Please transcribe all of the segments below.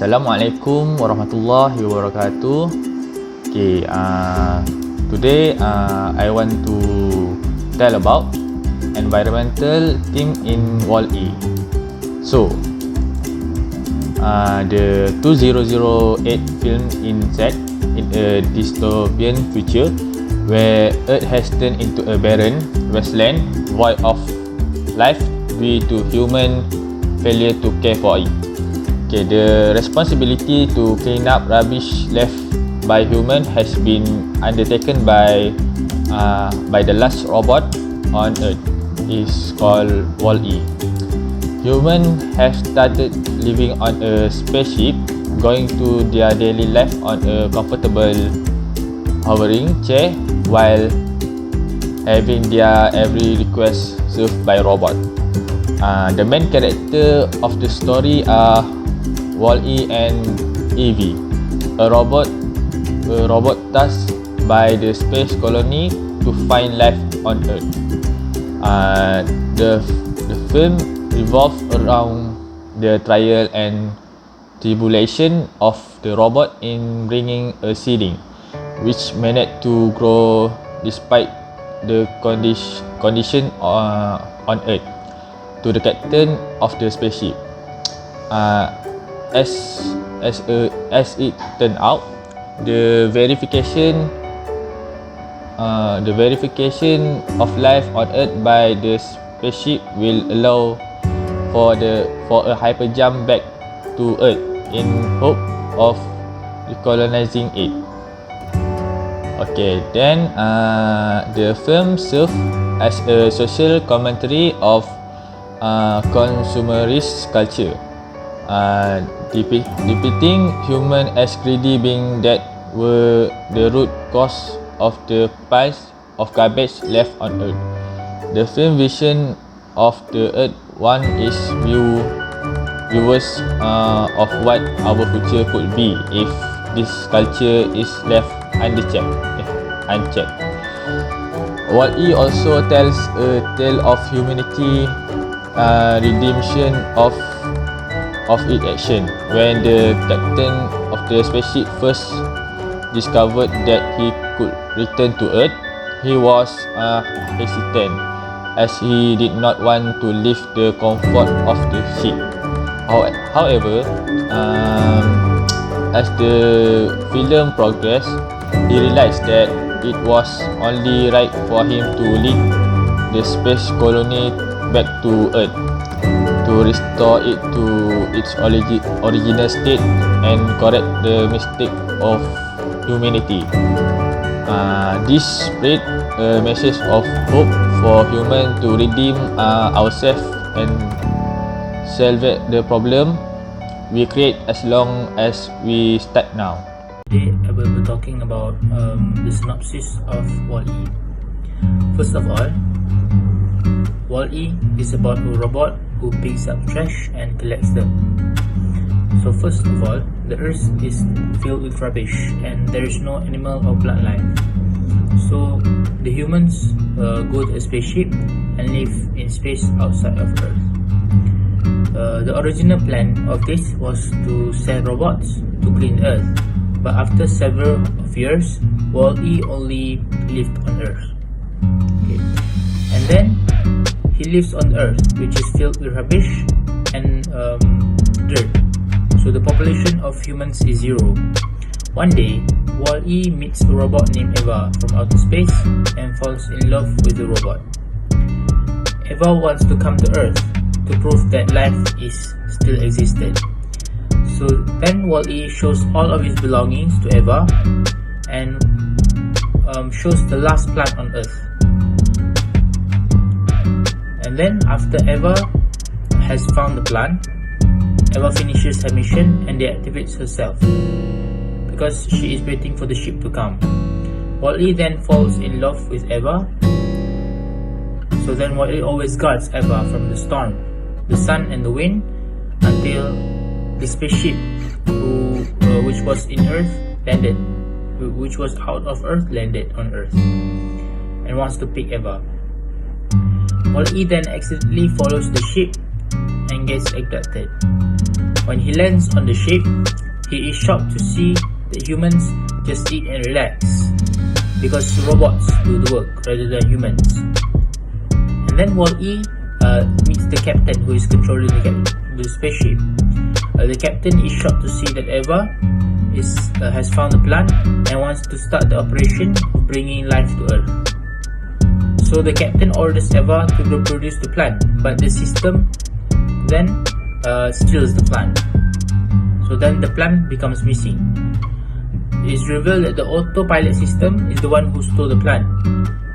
Assalamualaikum warahmatullahi wabarakatuh. Okay, today I want to tell about environmental theme in WALL-E. So, the 2008 film set in a dystopian future where Earth has turned into a barren wasteland void of life due to human failure to care for it. Okay, the responsibility to clean up rubbish left by human has been undertaken by the last robot on Earth. It's called WALL-E. Humans have started living on a spaceship, going to their daily life on a comfortable hovering chair while having their every request served by robot. The main character of the story are WALL-E and Evie, a robot tasked by the space colony to find life on Earth. The film revolves around the trial and tribulation of the robot in bringing a seedling, which managed to grow despite the condition on Earth, to the captain of the spaceship. As it turned out, the verification of life on Earth by the spaceship will allow for a hyper jump back to Earth in hope of recolonizing it. Okay, then the film serves as a social commentary of consumerist culture, depicting human as greedy beings that were the root cause of the piles of garbage left on Earth. The film vision of the Earth one is viewers of what our future could be if this culture is left unchecked. WALL-E also tells a tale of humanity redemption of its action. When the captain of the spaceship first discovered that he could return to Earth, he was hesitant, as he did not want to leave the comfort of the ship. However, as the film progressed, he realized that it was only right for him to lead the space colony back to Earth, to restore it to its original state and correct the mistake of humanity. This spread a message of hope for humans to redeem ourselves and salvage the problem we create as long as we start now. Today I will be talking about the synopsis of WALL-E. First of all, WALL-E is about a robot who picks up trash and collects them. So first of all, the Earth is filled with rubbish and there is no animal or plant life. So the humans go to a spaceship and live in space outside of Earth. The original plan of this was to send robots to clean Earth, but after several years, WALL-E only lived on Earth. Okay. And then he lives on Earth, which is filled with rubbish and dirt. So the population of humans is zero. One day, WALL-E meets a robot named Eva from outer space and falls in love with the robot. Eva wants to come to Earth to prove that life is still existed. So then WALL-E shows all of his belongings to Eva and shows the last plant on Earth. And then after Eva has found the plant, Eva finishes her mission and deactivates herself because she is waiting for the ship to come. WALL-E then falls in love with Eva. So then WALL-E always guards Eva from the storm, the sun and the wind, until the spaceship which was in Earth landed, which was out of Earth landed on Earth and wants to pick Eva. WALL-E then accidentally follows the ship and gets abducted. When he lands on the ship, he is shocked to see that humans just eat and relax, because robots do the work rather than humans. And then Wall-E meets the captain who is controlling the spaceship. The captain is shocked to see that Eva has found a plan and wants to start the operation of bringing life to Earth. So the captain orders Eva to reproduce the plan, but the system then steals the plan. So then the plan becomes missing. It is revealed that the autopilot system is the one who stole the plan.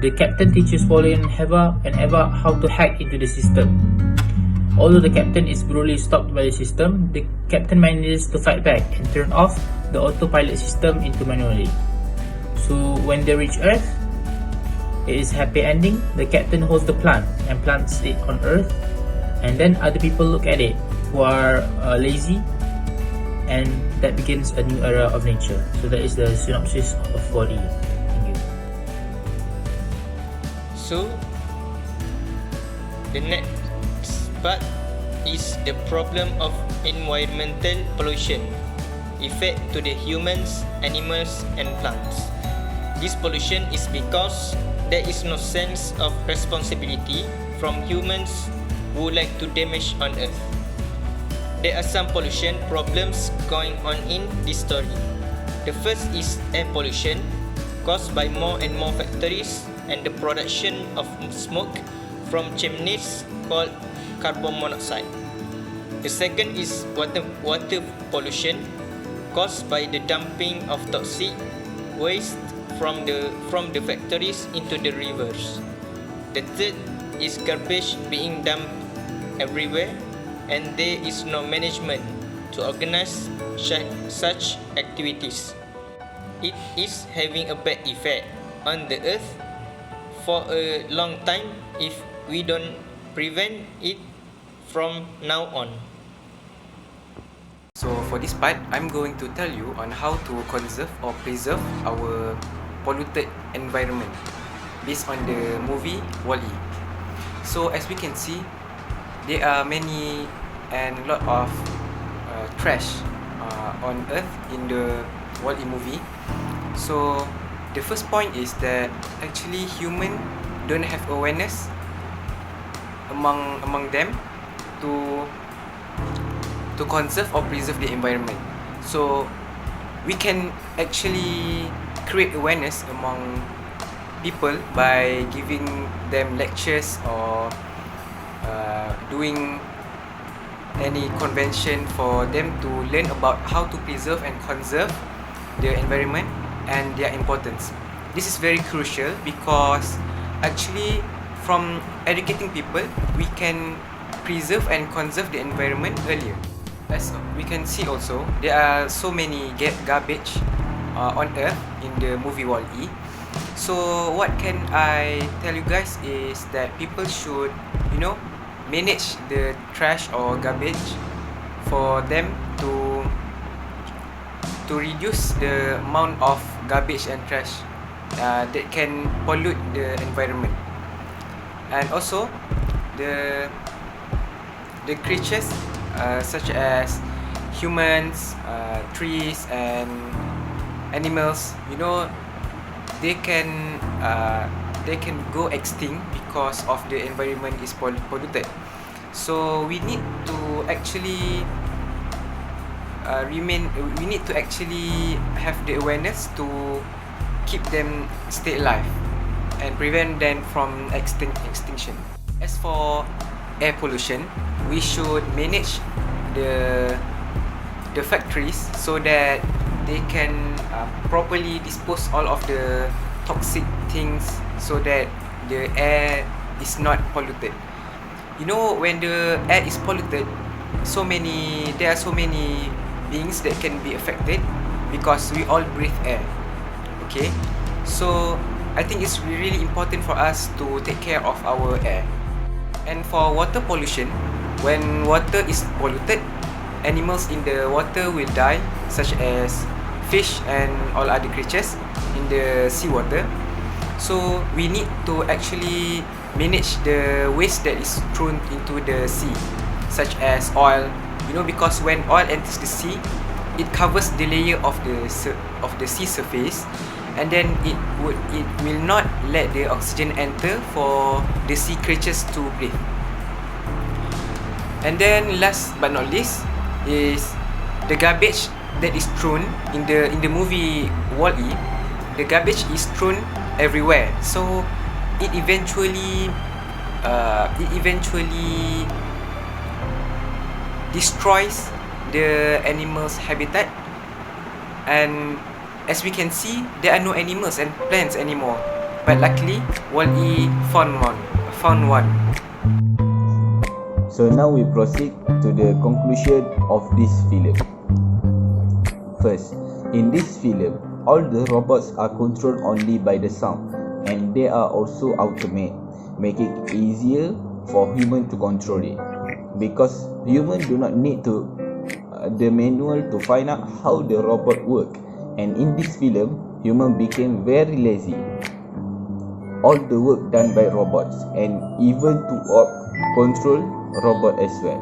The captain teaches Wall-E and Eva how to hack into the system. Although the captain is brutally stopped by the system, the captain manages to fight back and turn off the autopilot system into manually. So when they reach Earth, it is a happy ending. The captain holds the plant and plants it on Earth, and then other people look at it who are lazy, and that begins a new era of nature. So that is the synopsis of Wall-E. Thank you. So the next part is the problem of environmental pollution, effect to the humans, animals and plants. This pollution is because there is no sense of responsibility from humans who like to damage on Earth. There are some pollution problems going on in this story. The first is air pollution, caused by more and more factories and the production of smoke from chimneys called carbon monoxide. The second is water pollution, caused by the dumping of toxic waste from the factories into the rivers. The third is garbage being dumped everywhere, and there is no management to organize such activities. It is having a bad effect on the earth for a long time if we don't prevent it from now on. So for this part, I'm going to tell you on how to conserve or preserve our polluted environment based on the movie Wall-E. So as we can see, there are many and lot of trash on Earth in the Wall-E movie. So the first point is that actually human don't have awareness among them to conserve or preserve the environment. So we can actually create awareness among people by giving them lectures or doing any convention for them to learn about how to preserve and conserve the environment and their importance. This is very crucial because actually from educating people, we can preserve and conserve the environment earlier. As we can see also, there are so many garbage on Earth in the movie Wall-E. So what can I tell you guys is that people should, manage the trash or garbage for them to reduce the amount of garbage and trash that can pollute the environment. And also the creatures such as humans, trees and animals, they can go extinct because of the environment is polluted. So we need to actually we need to actually have the awareness to keep them stay alive and prevent them from extinction. As for air pollution, we should manage the factories so that they can properly dispose all of the toxic things so that the air is not polluted. When the air is polluted, there are so many beings that can be affected because we all breathe air. Okay, so I think it's really important for us to take care of our air. And for water pollution, when water is polluted, animals in the water will die, such as fish and all other creatures in the seawater. So we need to actually manage the waste that is thrown into the sea, such as oil. because when oil enters the sea, it covers the layer of the sea surface, and then it will not let the oxygen enter for the sea creatures to breathe. And then last but not least is the garbage that is thrown in the movie WALL-E. The garbage is thrown everywhere, so it eventually destroys the animals' habitat, and as we can see, there are no animals and plants anymore. But luckily, WALL-E found one. So now we proceed to the conclusion of this film. First, in this film, all the robots are controlled only by the sound, and they are also automated, making it easier for humans to control it. Because humans do not need the manual to find out how the robot work, and in this film, humans became very lazy. All the work done by robots, and even to control robot as well.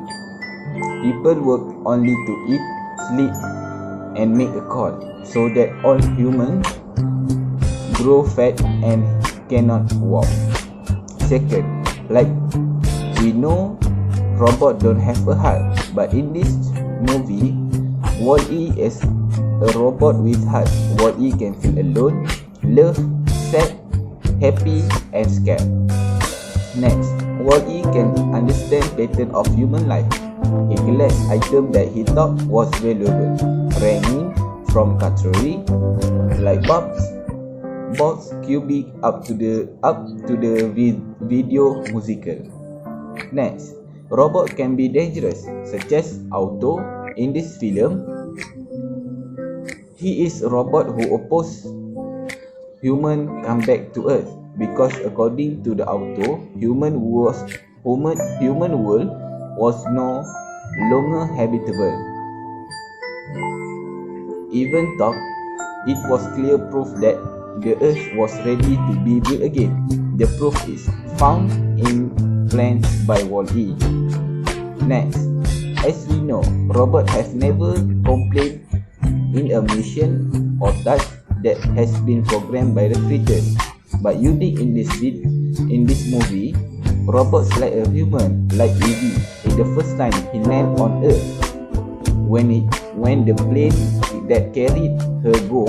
People work only to eat, sleep, and make a call, so that all humans grow fat and cannot walk. Second, like we know, robot don't have a heart, but in this movie, WALL-E is a robot with heart. WALL-E can feel alone, love, sad, happy, and scared. Next, WALL-E can understand pattern of human life. He collects items that he thought was valuable, ranging from cutlery, light bulbs, cubic up to the video musical. Next, robot can be dangerous, such as Auto. In this film, he is a robot who opposes human come back to Earth, because according to the Auto, human world was no longer habitable. Even though it was clear proof that the Earth was ready to be built again. The proof is found in plans by WALL-E. Next, as we know, robots have never complained in a mission or task that has been programmed by the creators. But unique in this movie, robots like a human, like Evie, in the first time he landed on Earth. When the plane that carried her go,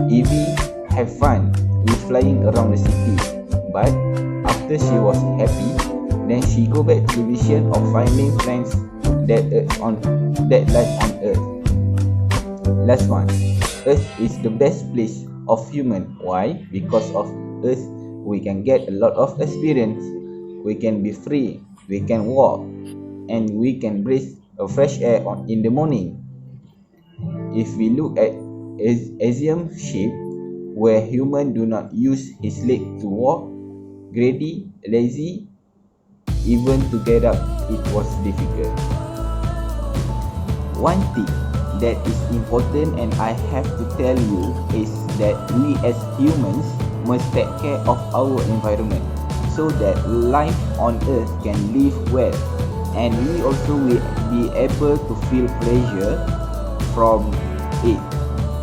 Evie have fun with flying around the city. But after she was happy, then she go back to the vision of finding friends that live on Earth. Last one, Earth is the best place of human. Why? Because of Earth, we can get a lot of experience. We can be free, we can walk, and we can breathe a fresh air in the morning. If we look at Asian shape, where human do not use his leg to walk, greedy, lazy, even to get up, it was difficult. One thing that is important and I have to tell you is that we as humans must take care of our environment, so that life on Earth can live well, and we also will be able to feel pleasure from it,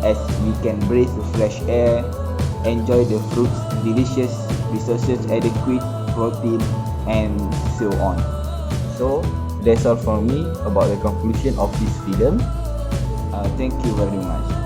as we can breathe the fresh air, enjoy the fruits, delicious resources, adequate protein, and so on. So that's all from me about the conclusion of this film. Thank you very much.